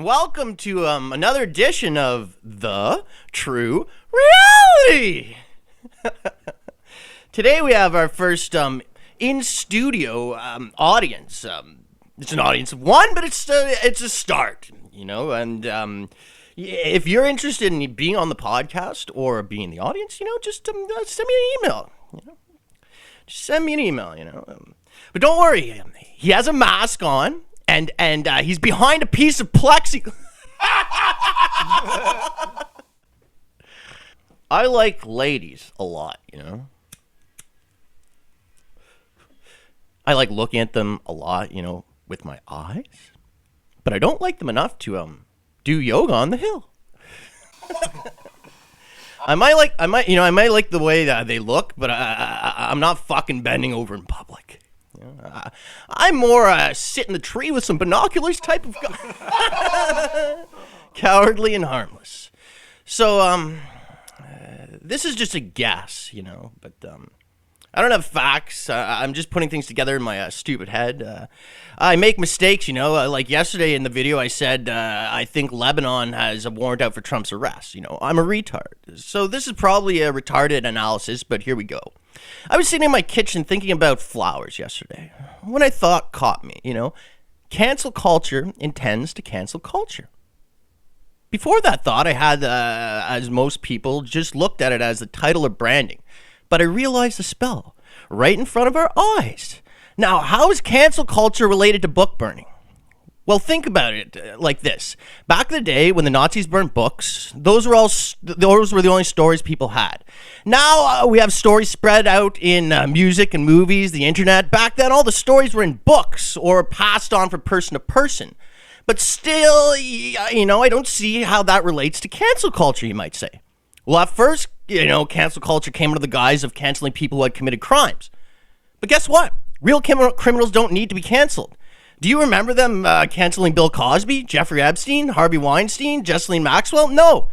and welcome to another edition of The True Reality. Today we have our first in-studio audience. It's an audience of one, but it's a start, you know, and if you're interested in being on the podcast or being in the audience, you know, just send me an email, you know. Just send me an email, you know. But don't worry, he has a mask on, and he's behind a piece of plexiglass. I like ladies a lot, you know. I like looking at them a lot, you know, with my eyes. But I don't like them enough to do yoga on the hill. I might like the way that they look, but I'm not fucking bending over in public. You know, I'm more sit in the tree with some binoculars type of guy. Cowardly and harmless. So this is just a guess, you know, but I don't have facts. I'm just putting things together in my stupid head. I make mistakes, you know. Like yesterday in the video, I said I think Lebanon has a warrant out for Trump's arrest. You know, I'm a retard. So this is probably a retarded analysis, but here we go. I was sitting in my kitchen thinking about flowers yesterday when a thought caught me, you know. Cancel culture intends to cancel culture. Before that thought, I had, as most people, just looked at it as the title of branding. But I realized the spell right in front of our eyes. Now, how is cancel culture related to book burning? Well, think about it like this. Back in the day when the Nazis burned books, those were the only stories people had. Now we have stories spread out in music and movies, the internet. Back then, all the stories were in books or passed on from person to person. But still, you know, I don't see how that relates to cancel culture, you might say. Well, at first, you know, cancel culture came under the guise of canceling people who had committed crimes. But guess what? Real criminals don't need to be canceled. Do you remember them canceling Bill Cosby, Jeffrey Epstein, Harvey Weinstein, Ghislaine Maxwell? No.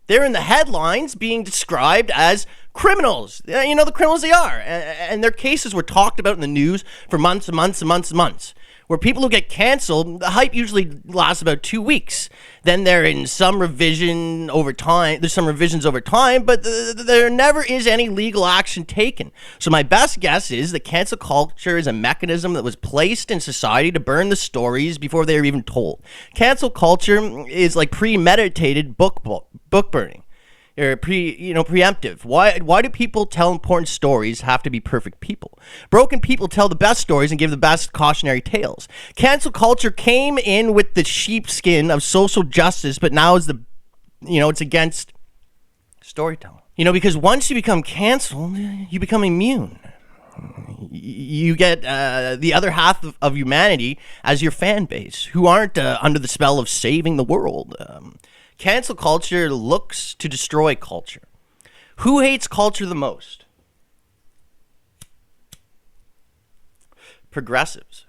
They're in the headlines being described as criminals. You know, the criminals they are. And their cases were talked about in the news for months and months and months and months. Where people who get canceled, the hype usually lasts about 2 weeks. Then they're in some revision over time. There's some revisions over time, but there never is any legal action taken. So my best guess is that cancel culture is a mechanism that was placed in society to burn the stories before they were even told. Cancel culture is like premeditated book burning. Or preemptive. Why do people tell important stories have to be perfect people? Broken people tell the best stories and give the best cautionary tales. Cancel culture came in with the sheepskin of social justice, but now is it's against storytelling. You know, because once you become canceled, you become immune. You get the other half of humanity as your fan base, who aren't under the spell of saving the world. Cancel culture looks to destroy culture. Who hates culture the most? Progressives.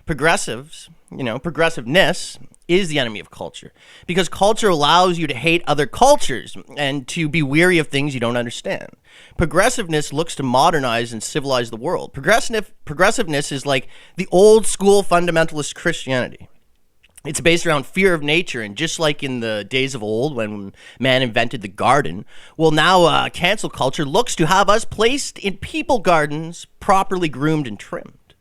Progressiveness is the enemy of culture because culture allows you to hate other cultures and to be weary of things you don't understand. Progressiveness looks to modernize and civilize the world. Progressiveness is like the old school fundamentalist Christianity. It's based around fear of nature, and just like in the days of old when man invented the garden, well, now cancel culture looks to have us placed in people gardens, properly groomed and trimmed.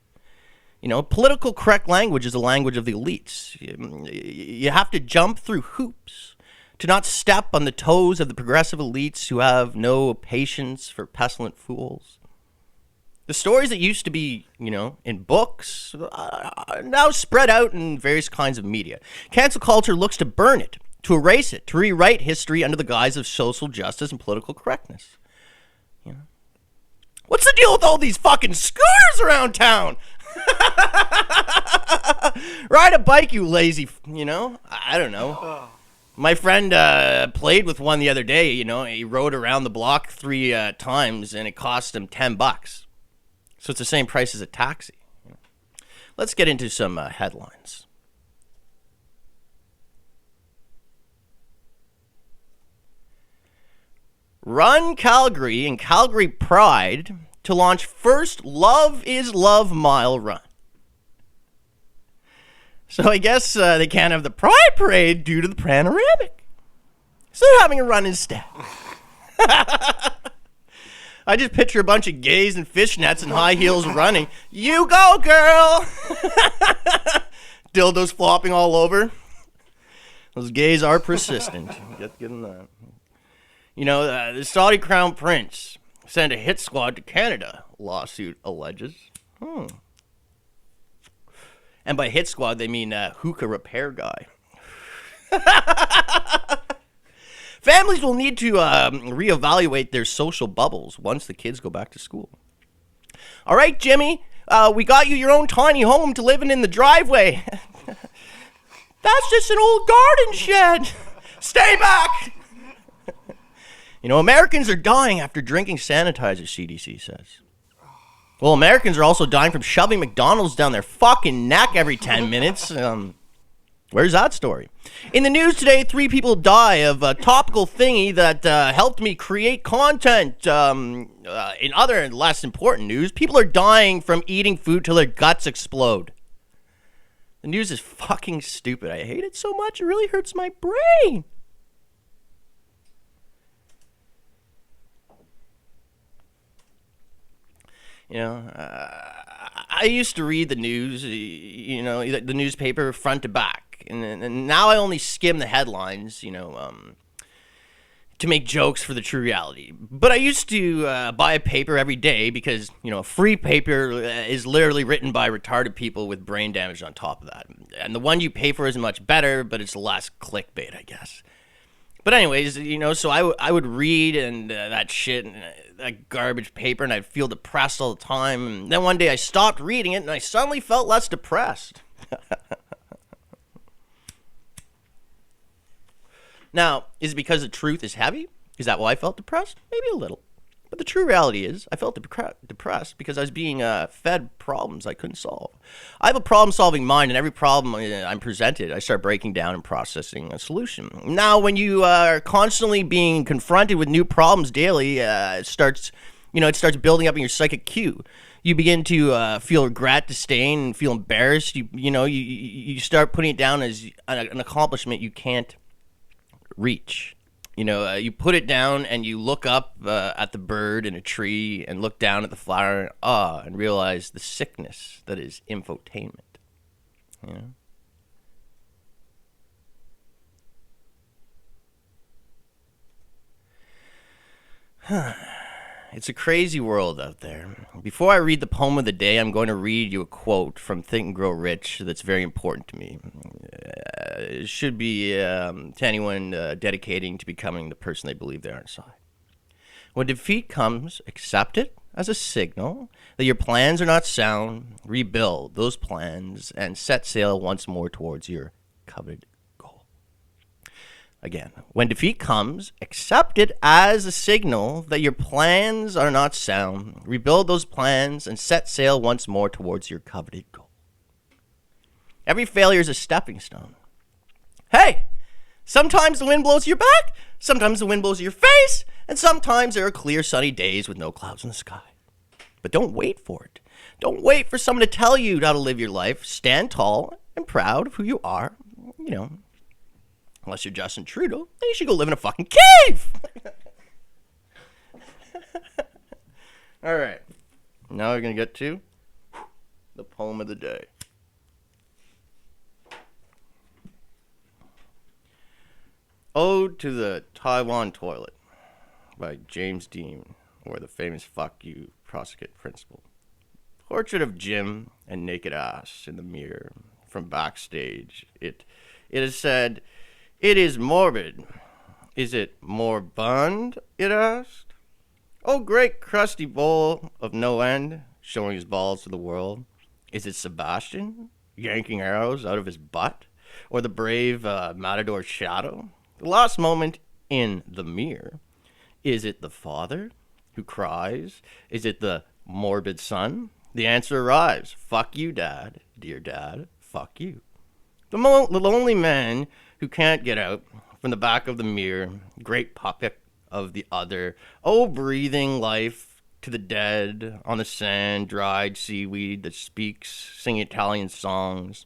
You know, political correct language is the language of the elites. You have to jump through hoops to not step on the toes of the progressive elites who have no patience for pestilent fools. The stories that used to be, you know, in books are now spread out in various kinds of media. Cancel culture looks to burn it, to erase it, to rewrite history under the guise of social justice and political correctness. You know? What's the deal with all these fucking scooters around town? Ride a bike, you lazy, you know? I don't know. My friend played with one the other day, you know. He rode around the block 3 times, and it cost him $10. So it's the same price as a taxi. Let's get into some headlines. Run Calgary and Calgary Pride to launch first Love is Love Mile Run. So I guess they can't have the Pride Parade due to the panoramic. So they're having a run instead. I just picture a bunch of gays in fishnets and high heels running. You go, girl! Dildos flopping all over. Those gays are persistent. Get them that. You know, the Saudi Crown Prince sent a hit squad to Canada, lawsuit alleges. And by hit squad, they mean hookah repair guy. Families will need to reevaluate their social bubbles once the kids go back to school. All right, Jimmy, we got you your own tiny home to live in the driveway. That's just an old garden shed. Stay back. You know, Americans are dying after drinking sanitizer, CDC says. Well, Americans are also dying from shoving McDonald's down their fucking neck every 10 minutes. Where's that story? In the news today, 3 people die of a topical thingy that helped me create content. In other and less important news, people are dying from eating food till their guts explode. The news is fucking stupid. I hate it so much, it really hurts my brain. You know, I used to read the news, you know, the newspaper front to back. And now I only skim the headlines, you know, to make jokes for the true reality. But I used to buy a paper every day because, you know, a free paper is literally written by retarded people with brain damage on top of that. And the one you pay for isn't much better, but it's less clickbait, I guess. But anyways, you know, so I would read and that shit and that garbage paper, and I'd feel depressed all the time. And then one day I stopped reading it, and I suddenly felt less depressed. Now, is it because the truth is heavy? Is that why I felt depressed? Maybe a little. But the true reality is I felt depressed because I was being fed problems I couldn't solve. I have a problem-solving mind, and every problem I'm presented, I start breaking down and processing a solution. Now, when you are constantly being confronted with new problems daily, it starts building up in your psychic queue. You begin to feel regret, disdain, and feel embarrassed. You start putting it down as an accomplishment you can't reach. You know, you put it down and you look up at the bird in a tree and look down at the flower and realize the sickness that is infotainment. You know? It's a crazy world out there. Before I read the poem of the day, I'm going to read you a quote from Think and Grow Rich that's very important to me. It should be to anyone dedicating to becoming the person they believe they are inside. When defeat comes, accept it as a signal that your plans are not sound. Rebuild those plans and set sail once more towards your coveted goal. Again, when defeat comes, accept it as a signal that your plans are not sound. Rebuild those plans and set sail once more towards your coveted goal. Every failure is a stepping stone. Hey, sometimes the wind blows your back, sometimes the wind blows your face, and sometimes there are clear sunny days with no clouds in the sky. But don't wait for it. Don't wait for someone to tell you how to live your life. Stand tall and proud of who you are. You know, unless you're Justin Trudeau, then you should go live in a fucking cave. All right. Now we're going to get to the poem of the day. Ode to the Taiwan Toilet by James Dean, or the famous fuck you prosecute principal. Portrait of Jim and naked ass in the mirror from backstage. It is said, "It is morbid. Is it moribund?" it asked. Oh, great crusty bowl of no end, showing his balls to the world. Is it Sebastian yanking arrows out of his butt? Or the brave Matador Shadow? The last moment in the mirror. Is it the father who cries? Is it the morbid son? The answer arrives. Fuck you, Dad. Dear Dad, fuck you. The lonely man who can't get out from the back of the mirror. Great puppet of the other. Oh, breathing life to the dead on the sand, dried seaweed that speaks, singing Italian songs.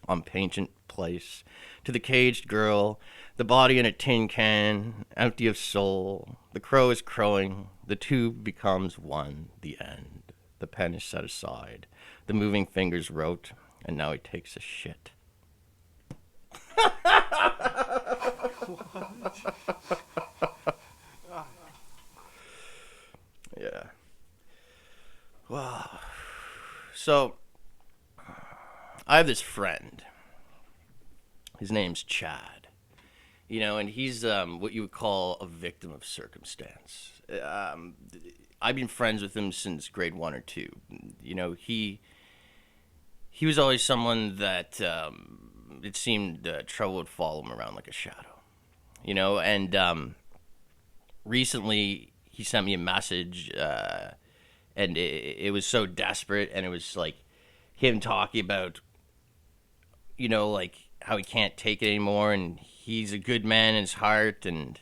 on Pageant Place, to the caged girl, the body in a tin can, empty of soul. The crow is crowing, the two becomes one, the end. The pen is set aside, the moving fingers wrote, and now he takes a shit. Yeah. Wow. So, I have this friend. His name's Chad. You know, and he's what you would call a victim of circumstance. I've been friends with him since grade 1 or 2. You know, he was always someone that it seemed trouble would follow him around like a shadow. You know, and recently he sent me a message, and it was so desperate, and it was like him talking about, you know, like how he can't take it anymore, and he's a good man in his heart, and,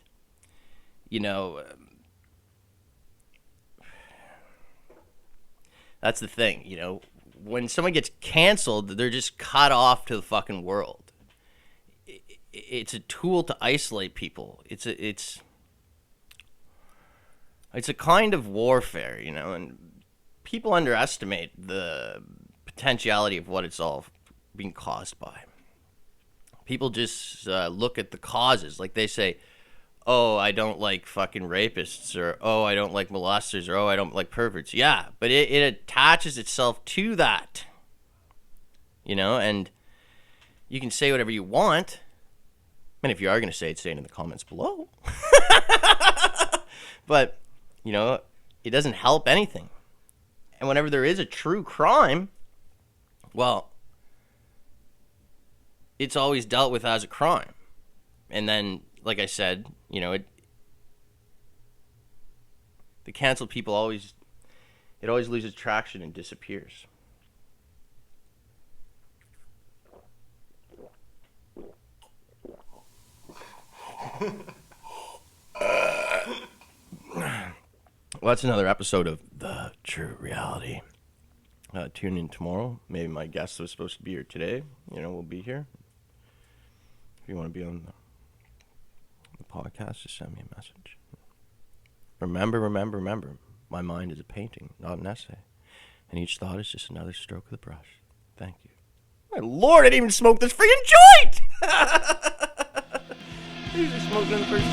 you know, that's the thing, you know, when someone gets canceled, they're just cut off to the fucking world. It's a tool to isolate people. It's a kind of warfare, you know, and people underestimate the potentiality of what it's all being caused by. People just look at the causes. Like they say, oh, I don't like fucking rapists, or oh, I don't like molesters, or oh, I don't like perverts. Yeah, but it attaches itself to that. You know, and you can say whatever you want. And if you are going to say it, say it in the comments below. But, you know, it doesn't help anything. And whenever there is a true crime, well, it's always dealt with as a crime. And then, like I said, you know, the canceled people always loses traction and disappears. Well, that's another episode of The True Reality. Tune in tomorrow. Maybe my guest was supposed to be here today. You know, we'll be here. If you want to be on the podcast, just send me a message. Remember, my mind is a painting, not an essay. And each thought is just another stroke of the brush. Thank you. My lord, I didn't even smoke this freaking joint! I usually smoked in the first...